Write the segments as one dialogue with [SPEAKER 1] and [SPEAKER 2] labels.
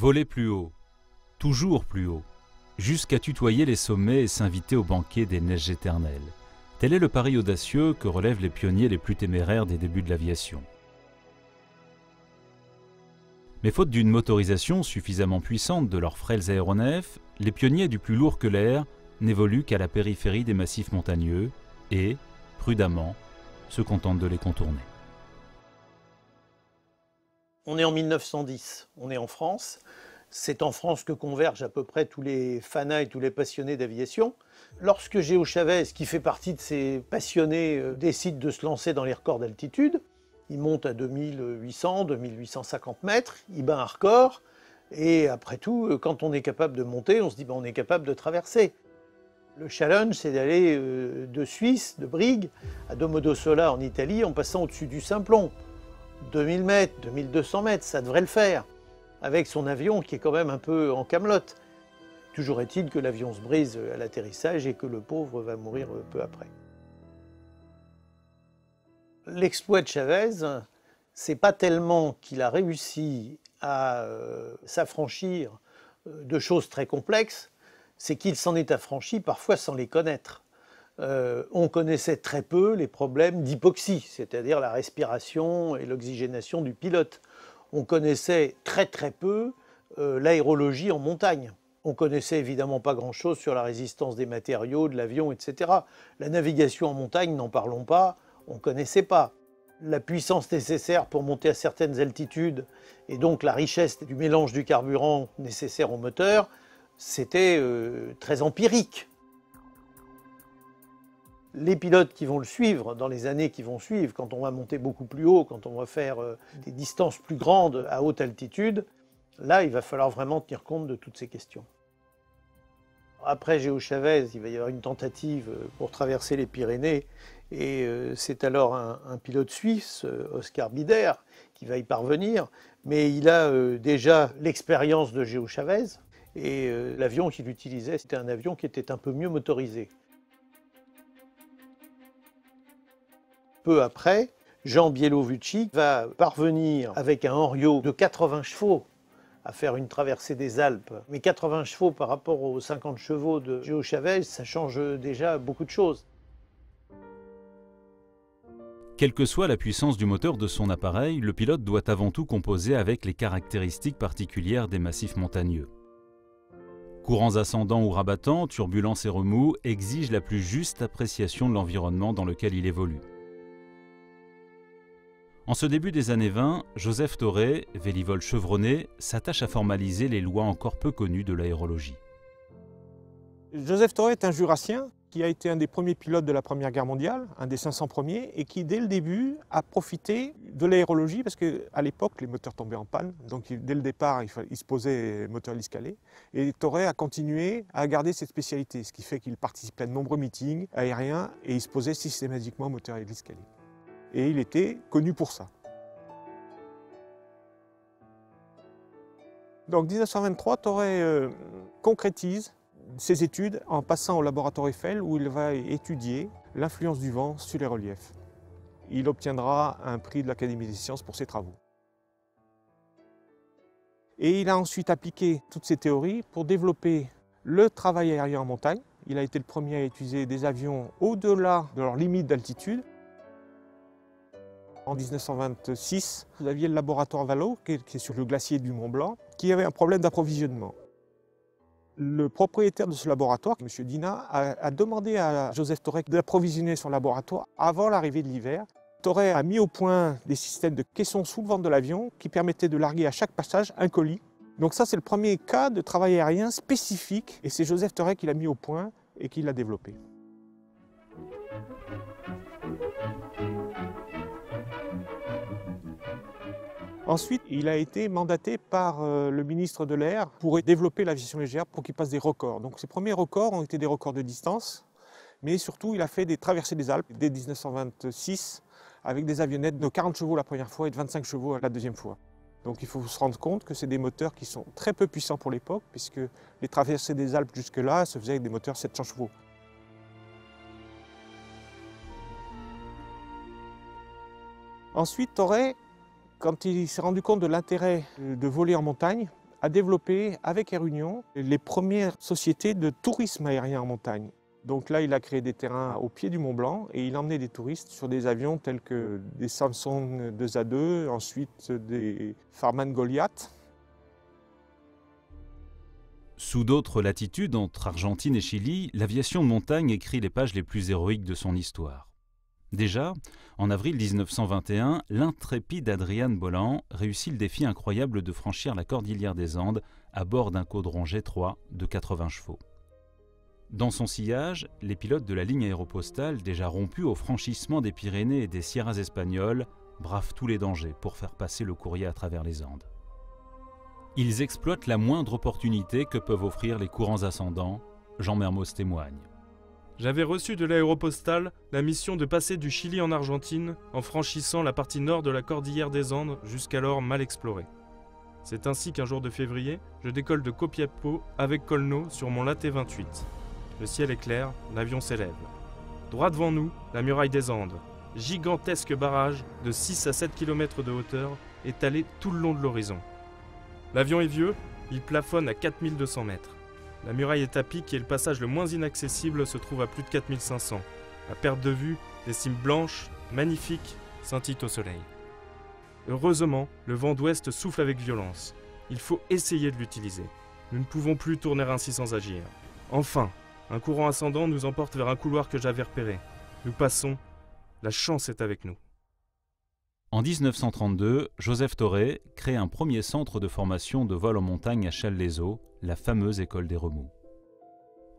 [SPEAKER 1] Voler plus haut, toujours plus haut, jusqu'à tutoyer les sommets et s'inviter au banquet des neiges éternelles. Tel est le pari audacieux que relèvent les pionniers les plus téméraires des débuts de l'aviation. Mais faute d'une motorisation suffisamment puissante de leurs frêles aéronefs, les pionniers du plus lourd que l'air n'évoluent qu'à la périphérie des massifs montagneux et, prudemment, se contentent de les contourner.
[SPEAKER 2] On est en 1910, on est en France. C'est en France que convergent à peu près tous les fanas et tous les passionnés d'aviation. Lorsque Géo Chavez, qui fait partie de ces passionnés, décide de se lancer dans les records d'altitude, il monte à 2800, 2850 mètres, il bat un record, et après tout, quand on est capable de monter, on se dit on est capable de traverser. Le challenge, c'est d'aller de Suisse, de Brigue, à Domodossola en Italie, en passant au-dessus du Simplon. 2000 mètres, 2200 mètres, ça devrait le faire, avec son avion qui est quand même un peu en camelote. Toujours est-il que l'avion se brise à l'atterrissage et que le pauvre va mourir peu après. L'exploit de Chavez, c'est pas tellement qu'il a réussi à s'affranchir de choses très complexes, c'est qu'il s'en est affranchi parfois sans les connaître. On connaissait très peu les problèmes d'hypoxie, c'est-à-dire la respiration et l'oxygénation du pilote. On connaissait très peu l'aérologie en montagne. On connaissait évidemment pas grand-chose sur la résistance des matériaux, de l'avion, etc. La navigation en montagne, n'en parlons pas, on ne connaissait pas. La puissance nécessaire pour monter à certaines altitudes et donc la richesse du mélange du carburant nécessaire au moteur, c'était très empirique. Les pilotes qui vont le suivre dans les années qui vont suivre, quand on va monter beaucoup plus haut, quand on va faire des distances plus grandes à haute altitude, là, il va falloir vraiment tenir compte de toutes ces questions. Après Géo Chavez, il va y avoir une tentative pour traverser les Pyrénées, et c'est alors un pilote suisse, Oscar Bider, qui va y parvenir, mais il a déjà l'expérience de Géo Chavez, et l'avion qu'il utilisait, c'était un avion qui était un peu mieux motorisé. Peu après, Jean Bielovucci va parvenir avec un Henriot de 80 chevaux à faire une traversée des Alpes. Mais 80 chevaux par rapport aux 50 chevaux de Géo Chavez, ça change déjà beaucoup de choses.
[SPEAKER 1] Quelle que soit la puissance du moteur de son appareil, le pilote doit avant tout composer avec les caractéristiques particulières des massifs montagneux. Courants ascendants ou rabattants, turbulences et remous exigent la plus juste appréciation de l'environnement dans lequel il évolue. En ce début des années 20, Joseph Thoré, vélivole chevronné, s'attache à formaliser les lois encore peu connues de l'aérologie.
[SPEAKER 3] Joseph Thoré est un jurassien qui a été un des premiers pilotes de la Première Guerre mondiale, un des 500 premiers, et qui dès le début a profité de l'aérologie parce qu'à l'époque les moteurs tombaient en panne, donc dès le départ il se posait moteur hélice-calé. Et Thoré a continué à garder cette spécialité, ce qui fait qu'il participait à de nombreux meetings aériens et il se posait systématiquement moteur hélice-calé. Et il était connu pour ça. Donc en 1923, Thoré concrétise ses études en passant au laboratoire Eiffel où il va étudier l'influence du vent sur les reliefs. Il obtiendra un prix de l'Académie des sciences pour ses travaux. Et il a ensuite appliqué toutes ces théories pour développer le travail aérien en montagne. Il a été le premier à utiliser des avions au-delà de leur limite d'altitude. En 1926, vous aviez le laboratoire Vallot, qui est sur le glacier du Mont Blanc, qui avait un problème d'approvisionnement. Le propriétaire de ce laboratoire, M. Dina, a demandé à Joseph Thoré d'approvisionner son laboratoire avant l'arrivée de l'hiver. Thoré a mis au point des systèmes de caissons sous le ventre de l'avion qui permettaient de larguer à chaque passage un colis. Donc ça, c'est le premier cas de travail aérien spécifique, et c'est Joseph Thoré qui l'a mis au point et qui l'a développé. Ensuite, il a été mandaté par le ministre de l'Air pour développer l'aviation légère pour qu'il passe des records. Donc ses premiers records ont été des records de distance, mais surtout il a fait des traversées des Alpes dès 1926 avec des avionnettes de 40 chevaux la première fois et de 25 chevaux la deuxième fois. Donc il faut se rendre compte que c'est des moteurs qui sont très peu puissants pour l'époque, puisque les traversées des Alpes jusque-là se faisaient avec des moteurs 700 chevaux. Ensuite, Thoré, quand il s'est rendu compte de l'intérêt de voler en montagne, a développé avec Air Union les premières sociétés de tourisme aérien en montagne. Donc là, il a créé des terrains au pied du Mont Blanc et il emmenait des touristes sur des avions tels que des Samsung 2A2, ensuite des Farman Goliath.
[SPEAKER 1] Sous d'autres latitudes, entre Argentine et Chili, l'aviation de montagne écrit les pages les plus héroïques de son histoire. Déjà, en avril 1921, l'intrépide Adrian Bolland réussit le défi incroyable de franchir la cordillère des Andes à bord d'un caudron G3 de 80 chevaux. Dans son sillage, les pilotes de la ligne aéropostale, déjà rompus au franchissement des Pyrénées et des Sierras espagnoles, bravent tous les dangers pour faire passer le courrier à travers les Andes. Ils exploitent la moindre opportunité que peuvent offrir les courants ascendants, Jean Mermoz témoigne.
[SPEAKER 4] J'avais reçu de l'aéropostale la mission de passer du Chili en Argentine en franchissant la partie nord de la cordillère des Andes jusqu'alors mal explorée. C'est ainsi qu'un jour de février, je décolle de Copiapó avec Colno sur mon Laté 28. Le ciel est clair, l'avion s'élève. Droit devant nous, la muraille des Andes. Gigantesque barrage de 6 à 7 km de hauteur étalé tout le long de l'horizon. L'avion est vieux, il plafonne à 4200 mètres. La muraille est à pic et le passage le moins inaccessible se trouve à plus de 4500. À perte de vue, des cimes blanches, magnifiques, scintillent au soleil. Heureusement, le vent d'ouest souffle avec violence. Il faut essayer de l'utiliser. Nous ne pouvons plus tourner ainsi sans agir. Enfin, un courant ascendant nous emporte vers un couloir que j'avais repéré. Nous passons. La chance est avec nous.
[SPEAKER 1] En 1932, Joseph Torré crée un premier centre de formation de vol en montagne à Chasles-les-Eaux, la fameuse école des remous.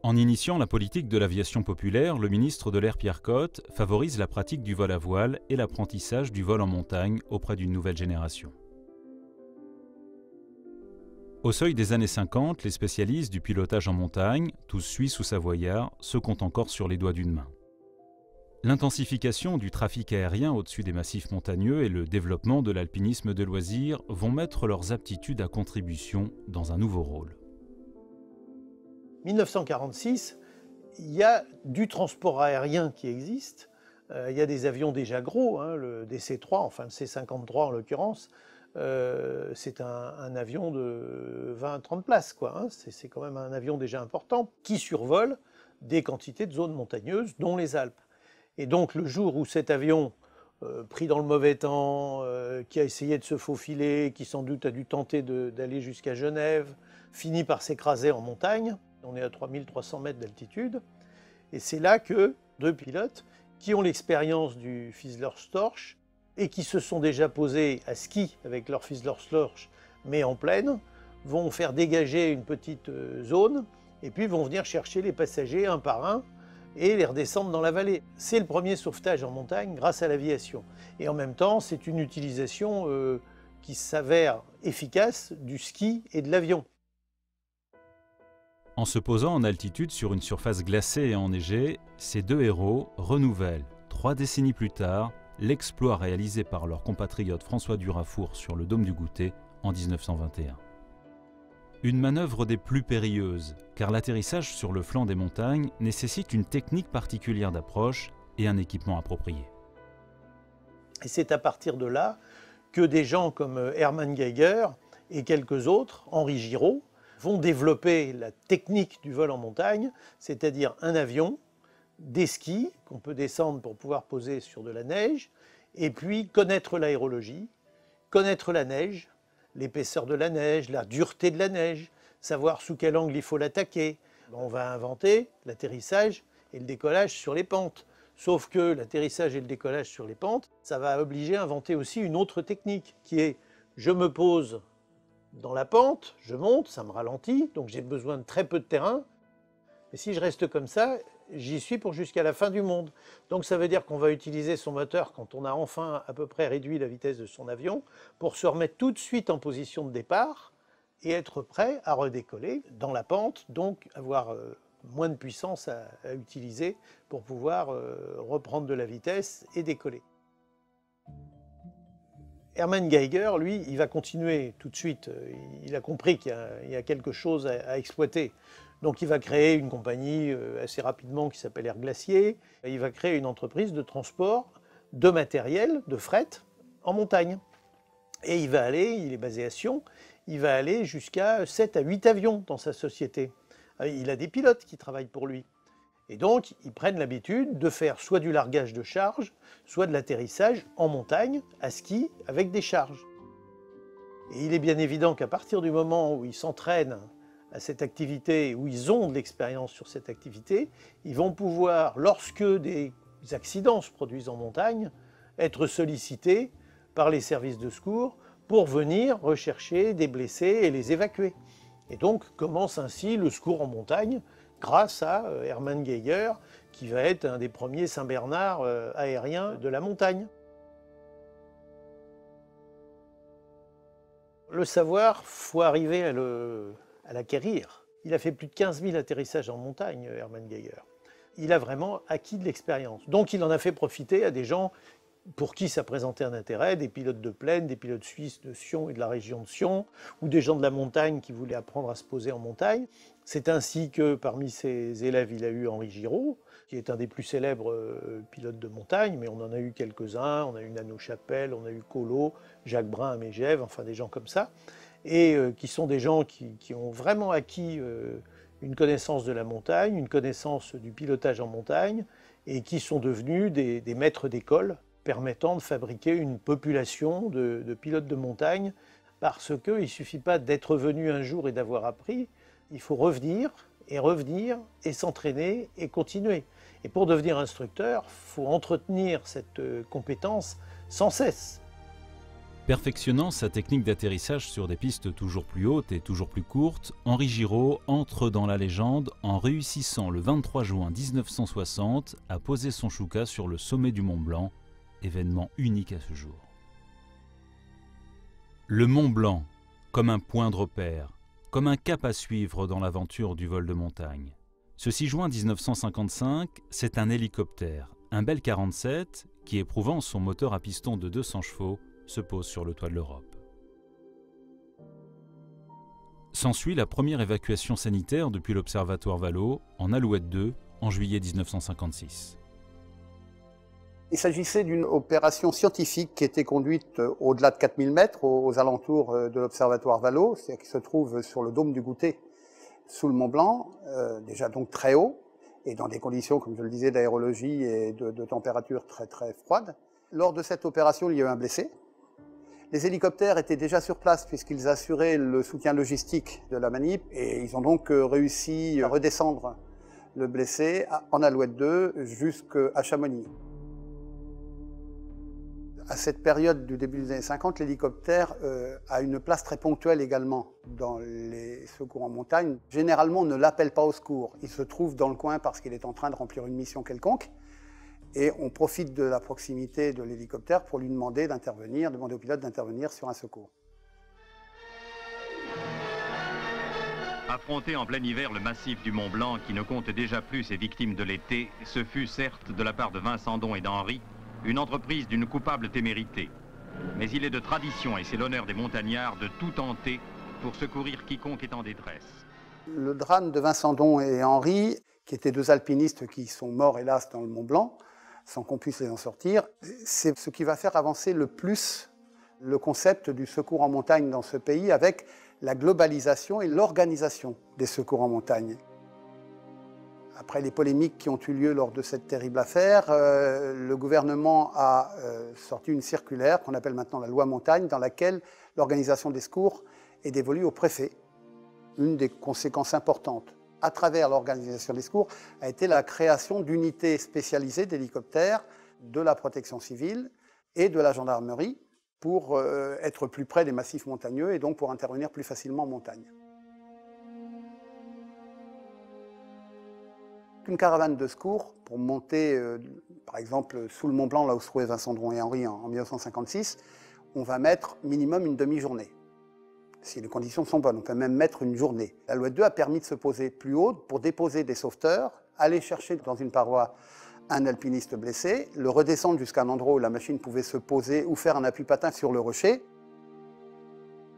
[SPEAKER 1] En initiant la politique de l'aviation populaire, le ministre de l'Air Pierre Cot favorise la pratique du vol à voile et l'apprentissage du vol en montagne auprès d'une nouvelle génération. Au seuil des années 50, les spécialistes du pilotage en montagne, tous suisses ou savoyards, se comptent encore sur les doigts d'une main. L'intensification du trafic aérien au-dessus des massifs montagneux et le développement de l'alpinisme de loisirs vont mettre leurs aptitudes à contribution dans un nouveau rôle.
[SPEAKER 2] 1946, il y a du transport aérien qui existe. Il y a des avions déjà gros, le DC-3, enfin le C-53 en l'occurrence. C'est un avion de 20-30 places, quoi. C'est quand même un avion déjà important qui survole des quantités de zones montagneuses, dont les Alpes. Et donc le jour où cet avion, pris dans le mauvais temps, qui a essayé de se faufiler, qui sans doute a dû tenter d'aller jusqu'à Genève, finit par s'écraser en montagne, on est à 3300 mètres d'altitude, et c'est là que deux pilotes qui ont l'expérience du Fizzler-Storch et qui se sont déjà posés à ski avec leur Fizzler-Storch, mais en plaine, vont faire dégager une petite zone et puis vont venir chercher les passagers un par un et les redescendre dans la vallée. C'est le premier sauvetage en montagne grâce à l'aviation. Et en même temps, c'est une utilisation qui s'avère efficace du ski et de l'avion.
[SPEAKER 1] En se posant en altitude sur une surface glacée et enneigée, ces deux héros renouvellent, 3 décennies plus tard, l'exploit réalisé par leur compatriote François Durafour sur le Dôme du Goûter en 1921. Une manœuvre des plus périlleuses, car l'atterrissage sur le flanc des montagnes nécessite une technique particulière d'approche et un équipement approprié.
[SPEAKER 2] Et c'est à partir de là que des gens comme Hermann Geiger et quelques autres, Henri Giraud, vont développer la technique du vol en montagne, c'est-à-dire un avion, des skis qu'on peut descendre pour pouvoir poser sur de la neige, et puis connaître l'aérologie, connaître la neige, l'épaisseur de la neige, la dureté de la neige, savoir sous quel angle il faut l'attaquer. On va inventer l'atterrissage et le décollage sur les pentes. Sauf que l'atterrissage et le décollage sur les pentes, ça va obliger à inventer aussi une autre technique qui est je me pose dans la pente, je monte, ça me ralentit, donc j'ai besoin de très peu de terrain. Mais si je reste comme ça, j'y suis pour jusqu'à la fin du monde. Donc ça veut dire qu'on va utiliser son moteur quand on a enfin à peu près réduit la vitesse de son avion pour se remettre tout de suite en position de départ et être prêt à redécoller dans la pente, donc avoir moins de puissance à utiliser pour pouvoir reprendre de la vitesse et décoller. Hermann Geiger, lui, il va continuer tout de suite. Il a compris qu'il y a quelque chose à exploiter. Donc il va créer une compagnie assez rapidement qui s'appelle Air Glacier. Il va créer une entreprise de transport de matériel, de fret, en montagne. Et il va aller, il est basé à Sion, il va aller jusqu'à 7 à 8 avions dans sa société. Il a des pilotes qui travaillent pour lui. Et donc, ils prennent l'habitude de faire soit du largage de charge, soit de l'atterrissage en montagne, à ski, avec des charges. Et il est bien évident qu'à partir du moment où ils s'entraînent à cette activité, où ils ont de l'expérience sur cette activité, ils vont pouvoir, lorsque des accidents se produisent en montagne, être sollicités par les services de secours pour venir rechercher des blessés et les évacuer. Et donc commence ainsi le secours en montagne grâce à Hermann Geiger, qui va être un des premiers Saint-Bernard aériens de la montagne. Le savoir, il faut arriver à l'acquérir. Il a fait plus de 15 000 atterrissages en montagne, Hermann Geiger. Il a vraiment acquis de l'expérience. Donc il en a fait profiter à des gens pour qui ça présentait un intérêt, des pilotes de plaine, des pilotes suisses de Sion et de la région de Sion, ou des gens de la montagne qui voulaient apprendre à se poser en montagne. C'est ainsi que parmi ses élèves, il a eu Henri Giraud, qui est un des plus célèbres pilotes de montagne, mais on en a eu quelques-uns, on a eu Nano Chapelle, on a eu Collot, Jacques Brun à Megève, enfin des gens comme ça, et qui sont des gens qui ont vraiment acquis une connaissance de la montagne, une connaissance du pilotage en montagne, et qui sont devenus des maîtres d'école, permettant de fabriquer une population de pilotes de montagne, parce qu'il ne suffit pas d'être venu un jour et d'avoir appris, il faut revenir et s'entraîner et continuer. Et pour devenir instructeur, il faut entretenir cette compétence sans cesse.
[SPEAKER 1] Perfectionnant sa technique d'atterrissage sur des pistes toujours plus hautes et toujours plus courtes, Henri Giraud entre dans la légende en réussissant le 23 juin 1960 à poser son chouka sur le sommet du Mont Blanc, événement unique à ce jour. Le Mont Blanc, comme un point de repère, comme un cap à suivre dans l'aventure du vol de montagne. Ce 6 juin 1955, c'est un hélicoptère, un Bell 47, qui éprouvant son moteur à piston de 200 chevaux, se pose sur le toit de l'Europe. S'ensuit la première évacuation sanitaire depuis l'Observatoire Valo, en Alouette 2, en juillet 1956.
[SPEAKER 5] Il s'agissait d'une opération scientifique qui était conduite au-delà de 4000 mètres, aux alentours de l'Observatoire Valo, c'est-à-dire qui se trouve sur le dôme du Goûter, sous le Mont Blanc, déjà donc très haut, et dans des conditions, comme je le disais, d'aérologie et de température très très froide. Lors de cette opération, il y a eu un blessé. Les hélicoptères étaient déjà sur place puisqu'ils assuraient le soutien logistique de la manip, et ils ont donc réussi à redescendre le blessé en Alouette 2 jusqu'à Chamonix. À cette période du début des années 50, l'hélicoptère a une place très ponctuelle également dans les secours en montagne. Généralement, on ne l'appelle pas au secours. Il se trouve dans le coin parce qu'il est en train de remplir une mission quelconque. Et on profite de la proximité de l'hélicoptère pour lui demander d'intervenir, demander au pilote d'intervenir sur un secours.
[SPEAKER 6] Affronter en plein hiver le massif du Mont Blanc qui ne compte déjà plus ses victimes de l'été, ce fut certes de la part de Vincent Don et d'Henri une entreprise d'une coupable témérité. Mais il est de tradition et c'est l'honneur des montagnards de tout tenter pour secourir quiconque est en détresse.
[SPEAKER 5] Le drame de Vincent Don et Henri, qui étaient deux alpinistes qui sont morts hélas dans le Mont Blanc, sans qu'on puisse les en sortir, c'est ce qui va faire avancer le plus le concept du secours en montagne dans ce pays avec la globalisation et l'organisation des secours en montagne. Après les polémiques qui ont eu lieu lors de cette terrible affaire, le gouvernement a sorti une circulaire qu'on appelle maintenant la loi montagne, dans laquelle l'organisation des secours est dévolue au préfet. Une des conséquences importantes à travers l'organisation des secours a été la création d'unités spécialisées d'hélicoptères de la protection civile et de la gendarmerie pour être plus près des massifs montagneux et donc pour intervenir plus facilement en montagne. Une caravane de secours pour monter, par exemple, sous le Mont Blanc, là où se trouvaient Vincent Don et Henri en 1956, on va mettre minimum une demi-journée. Si les conditions sont bonnes, on peut même mettre une journée. L'Alouette 2 a permis de se poser plus haut pour déposer des sauveteurs, aller chercher dans une paroi un alpiniste blessé, le redescendre jusqu'à un endroit où la machine pouvait se poser ou faire un appui-patin sur le rocher.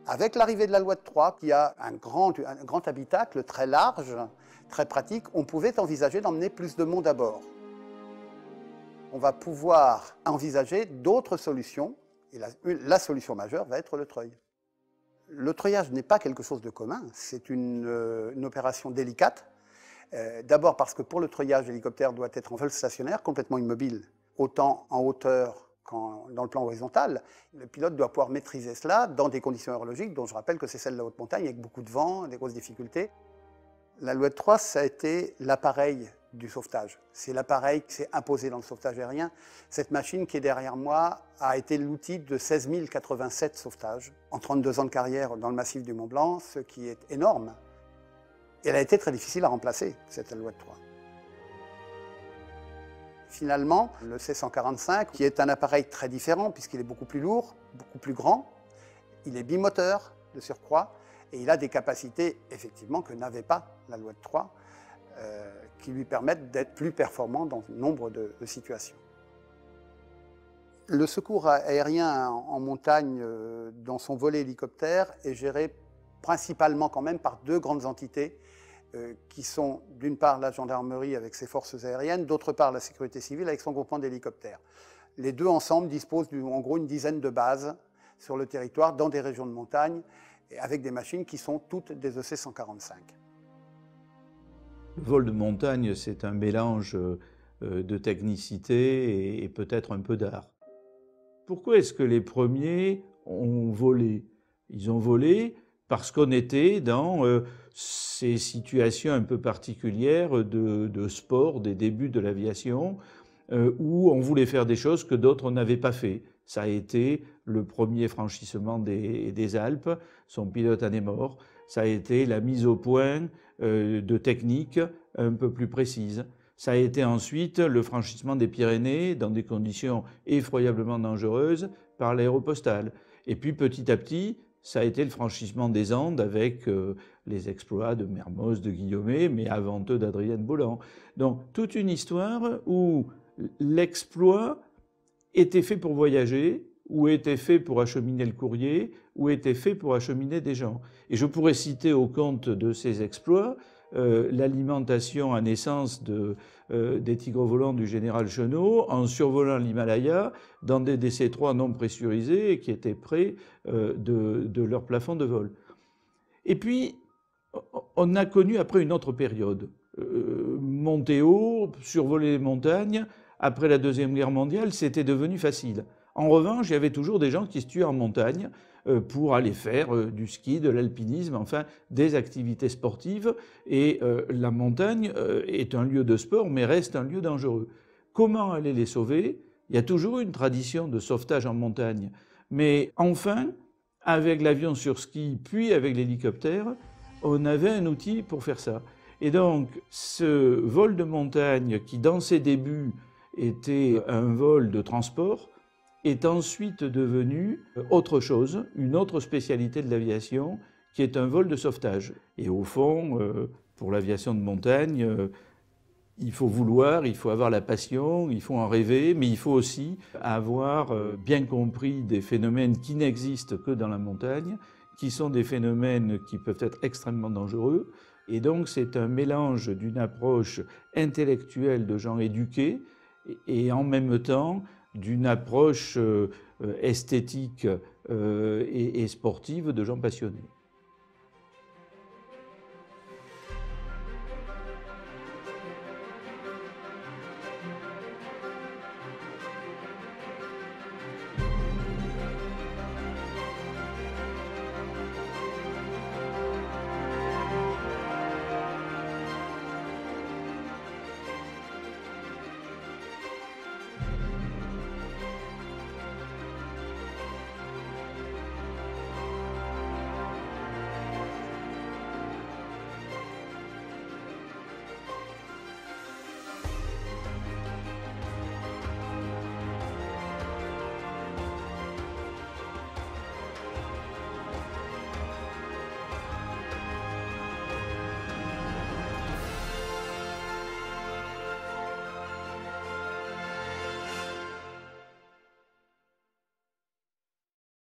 [SPEAKER 5] Avec l'arrivée de l'Alouette 3, qui a un grand habitacle très large, très pratique, on pouvait envisager d'emmener plus de monde à bord. On va pouvoir envisager d'autres solutions, et la solution majeure va être le treuil. Le treuillage n'est pas quelque chose de commun, c'est une opération délicate. D'abord parce que pour le treuillage, l'hélicoptère doit être en vol stationnaire, complètement immobile, autant en hauteur qu'en dans le plan horizontal. Le pilote doit pouvoir maîtriser cela dans des conditions aérologiques dont je rappelle que c'est celle de la haute montagne, avec beaucoup de vent, des grosses difficultés. L'Alouette 3, ça a été l'appareil du sauvetage. C'est l'appareil qui s'est imposé dans le sauvetage aérien. Cette machine qui est derrière moi a été l'outil de 16 087 sauvetages en 32 ans de carrière dans le massif du Mont-Blanc, ce qui est énorme. Elle a été très difficile à remplacer, cette Alouette 3. Finalement, le C-145, qui est un appareil très différent puisqu'il est beaucoup plus lourd, beaucoup plus grand, il est bimoteur de surcroît, et il a des capacités, effectivement, que n'avait pas l'Alouette 3, qui lui permettent d'être plus performant dans nombre de situations. Le secours aérien en montagne, dans son volet hélicoptère, est géré principalement quand même par deux grandes entités, qui sont d'une part la gendarmerie avec ses forces aériennes, d'autre part la sécurité civile avec son groupement d'hélicoptères. Les deux ensemble disposent en gros une dizaine de bases sur le territoire, dans des régions de montagne, avec des machines qui sont toutes des EC-145.
[SPEAKER 7] Le vol de montagne, c'est un mélange de technicité et peut-être un peu d'art. Pourquoi est-ce que les premiers ont volé? Ils ont volé parce qu'on était dans ces situations un peu particulières de sport, des débuts de l'aviation, où on voulait faire des choses que d'autres n'avaient pas fait. Ça a été le premier franchissement des Alpes, son pilote en est mort. Ça a été la mise au point de techniques un peu plus précises. Ça a été ensuite le franchissement des Pyrénées dans des conditions effroyablement dangereuses par l'aéropostale. Et puis petit à petit, ça a été le franchissement des Andes avec les exploits de Mermoz, de Guillaumet, mais avant eux d'Adrienne Bolland. Donc toute une histoire où l'exploit était fait pour voyager, ou était fait pour acheminer le courrier, ou était fait pour acheminer des gens. Et je pourrais citer au compte de ces exploits l'alimentation à naissance des tigres volants du général Chennault en survolant l'Himalaya dans des DC-3 non pressurisés et qui étaient près de leur plafond de vol. Et puis, on a connu après une autre période. Monter haut, survoler les montagnes, après la Deuxième Guerre mondiale, c'était devenu facile. En revanche, il y avait toujours des gens qui se tuaient en montagne pour aller faire du ski, de l'alpinisme, enfin des activités sportives. Et la montagne est un lieu de sport, mais reste un lieu dangereux. Comment aller les sauver? Il y a toujours une tradition de sauvetage en montagne. Mais enfin, avec l'avion sur ski, puis avec l'hélicoptère, on avait un outil pour faire ça. Et donc, ce vol de montagne, qui dans ses débuts était un vol de transport, est ensuite devenu autre chose, une autre spécialité de l'aviation, qui est un vol de sauvetage. Et au fond, pour l'aviation de montagne, il faut vouloir, il faut avoir la passion, il faut en rêver, mais il faut aussi avoir bien compris des phénomènes qui n'existent que dans la montagne, qui sont des phénomènes qui peuvent être extrêmement dangereux. Et donc c'est un mélange d'une approche intellectuelle de gens éduqués et en même temps d'une approche esthétique et sportive de gens passionnés.